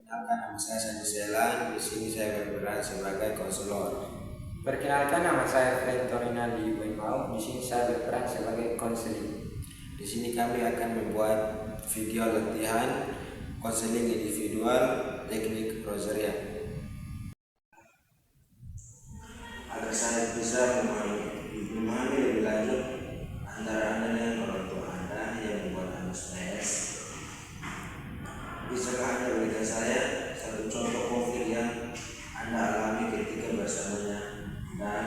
Perkenalkan, nama saya Sandy Selan. Di sini saya berperan sebagai konselor. Perkenalkan, nama saya Fred Torinaldi Wemau. Di sini saya berperan sebagai konseling. Di sini kami akan membuat video latihan konseling individual teknik Rosaria. Agar saya bisa memahami lebih lanjut antara Anda dengan orang tua Anda yang membuat Anda stres, bisakah Anda berikan saya satu contoh konflik yang Anda alami ketika bersamanya dan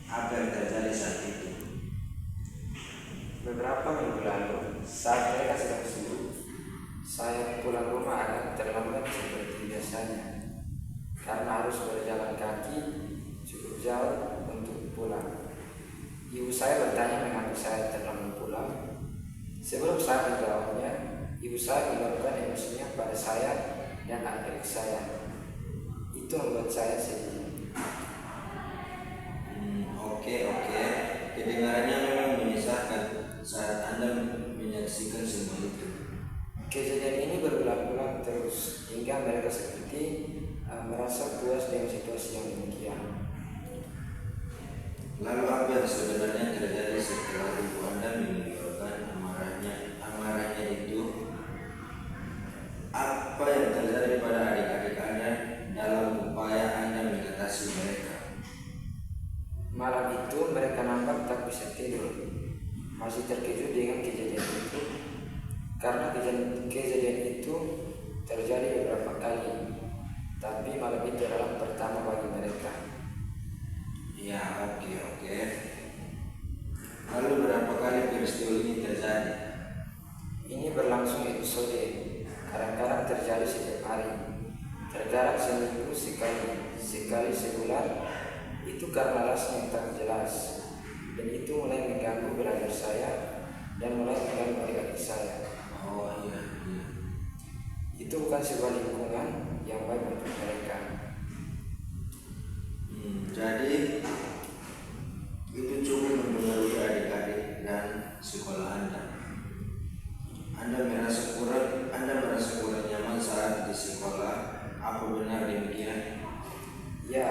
apa yang terjadi saat itu? Beberapa minggu lalu, saat mereka sedang sibuk, saya pulang rumah agak terlambat seperti biasanya karena harus berjalan kaki cukup jauh untuk pulang. Ibu saya bertanya mengapa saya terlambat pulang. Sebelum saya menjawabnya, ibu saya meluapkan emosinya pada saya dan adik saya. Itu membuat saya sedih. Oke. Kedengarannya memang menyesakkan saat Anda menyaksikan semua itu. Kejadian ini berulang-ulang terus hingga mereka seperti merasa puas dengan situasi yang demikian. Lalu apa yang sebenarnya terjadi setelah ibu Anda mengeluarkan amarahnya itu? Apa yang terjadi pada adik-adik Anda dalam upaya Anda mengatasi mereka? Malam itu mereka nampak tak bisa tidur, masih terkejut dengan kejadian itu karena kejadian itu terjadi beberapa kali, tapi malam itu adalah pertama bagi mereka. Ya, oke. Lalu berapa kali peristiwa ini terjadi? Ini berlangsung episode, kadang-kadang terjadi setiap hari, terkadang seminggu sekali sebulan. Itu karena alasan yang tak jelas, dan itu mulai mengganggu belajar saya dan mulai mengganggu adik-adik saya. Oh iya. Itu bukan sebuah lingkungan yang baik untuk mereka. Jadi itu cukup mempengaruhi adik-adik dan sekolah Anda. Anda merasa kurang nyaman saat di sekolah. Apa benar demikian? Ya,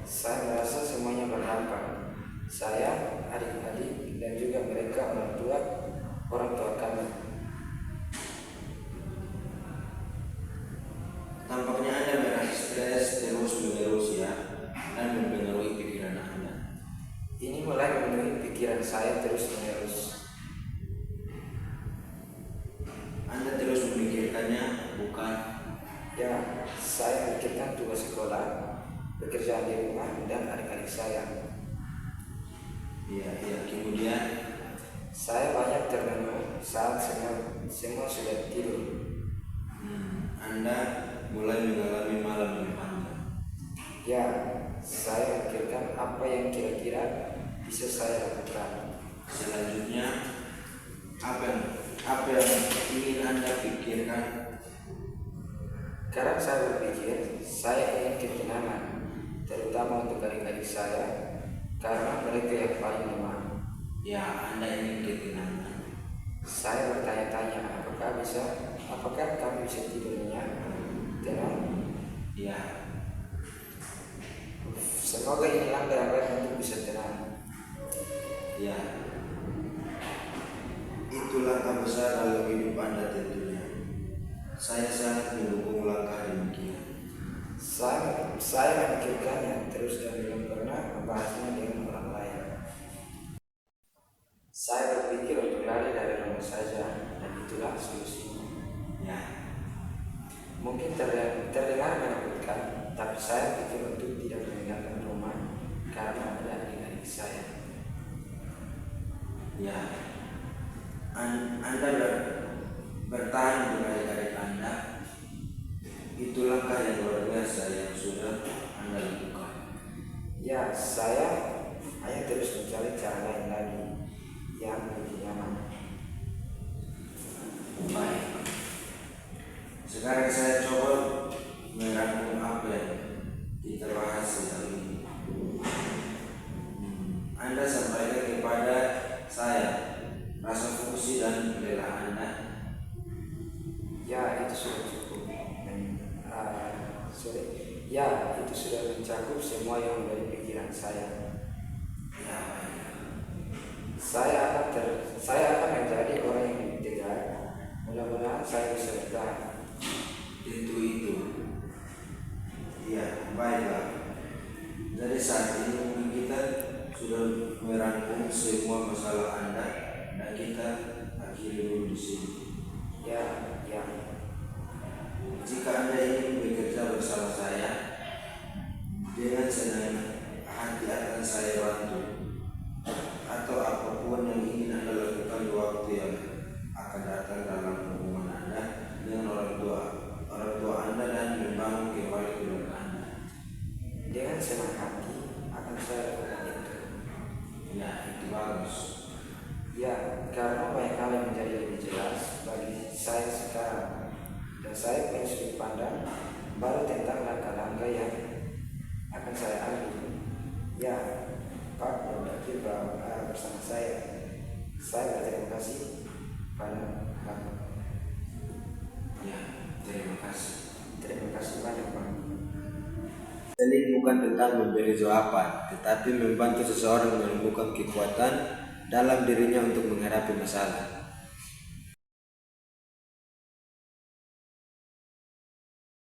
saya merasa semuanya berdampak. Saya, adik-adik, dan juga mereka orang tua kami. Tampaknya Anda merasa stres terus-menerus ya, dan mempengaruhi pikiran Anda. Ini mulai memenuhi pikiran saya terus-menerus. Anda terus memikirkannya, bukan? Ya, saya memikirkan tugas sekolah, pekerjaan di rumah, dan adik-adik saya. Iya. Kemudian Saya banyak termenung saat semua sudah tidur. Anda mulai mengalami malam yang panjang. Ya, saya memikirkan apa yang kira-kira bisa saya lakukan. Selanjutnya, apa yang ingin Anda pikirkan? Sekarang saya berpikir, saya ingin ketenangan, terutama untuk adik-adik saya, karena mereka yang paling lemah. Ya, Anda ingin ketenangan. Saya bertanya-tanya, apakah kami bisa tidur nyenyak, tenang? Ya, Semoga ini langkah yang baik untuk bisa tenang. ya. Itu langkah besar dalam hidup Anda tentunya. Saya sangat mendukung langkah demikian. Saya memikirkannya terus dan belum pernah membahasnya dengan orang lain. Saya berpikir untuk lari dari rumah saja, dan itulah solusinya. Ya, Mungkin terdengar menakutkan, tapi saya pikir untuk tidak meninggalkan rumah karena ada adik-adik saya. ya. Anda bertahan dengan adik-adik Anda. Itu langkah yang luar biasa yang sudah Anda lakukan. Ya, saya hanya terus mencari cara lain lagi yang lebih nyaman. Baik. Sekarang saya coba merangkum apa yang kita bahas hari ini. Anda sampaikan kepada saya rasa fungsi dan rela Anda. Ya, itu sudah cukup. Ya, itu sudah mencakup semua yang dari pikiran saya. Ya, Saya akan menjadi orang yang integral. Mudah-mudahan saya bisa bertahan. itu. Ya, baiklah. Jadi saat ini mungkin kita sudah merangkum semua masalah Anda dan kita akhiri dulu di sini. Ya. Jika Anda ingin bekerja bersama saya, dengan senang hati akan saya bantu. Atau apapun yang ingin Anda lakukan di waktu yang akan datang dalam hubungan Anda dengan orang tua Anda dan membangun kembali keluarga Anda. Dengan senang hati akan saya lakukan itu. Ya, itu bagus. Ya, karena banyak hal yang menjadi lebih jelas bagi saya sekarang. Dan saya punya sudut pandang baru tentang langkah-langkah yang akan saya ambil. Ya, Pak Mendagri bersama saya. Saya berterima kasih pada Bapak. Ya, terima kasih. Terima kasih banyak, Pak. Ini bukan tentang memberi jawaban, tetapi membantu seseorang menemukan kekuatan dalam dirinya untuk menghadapi masalah.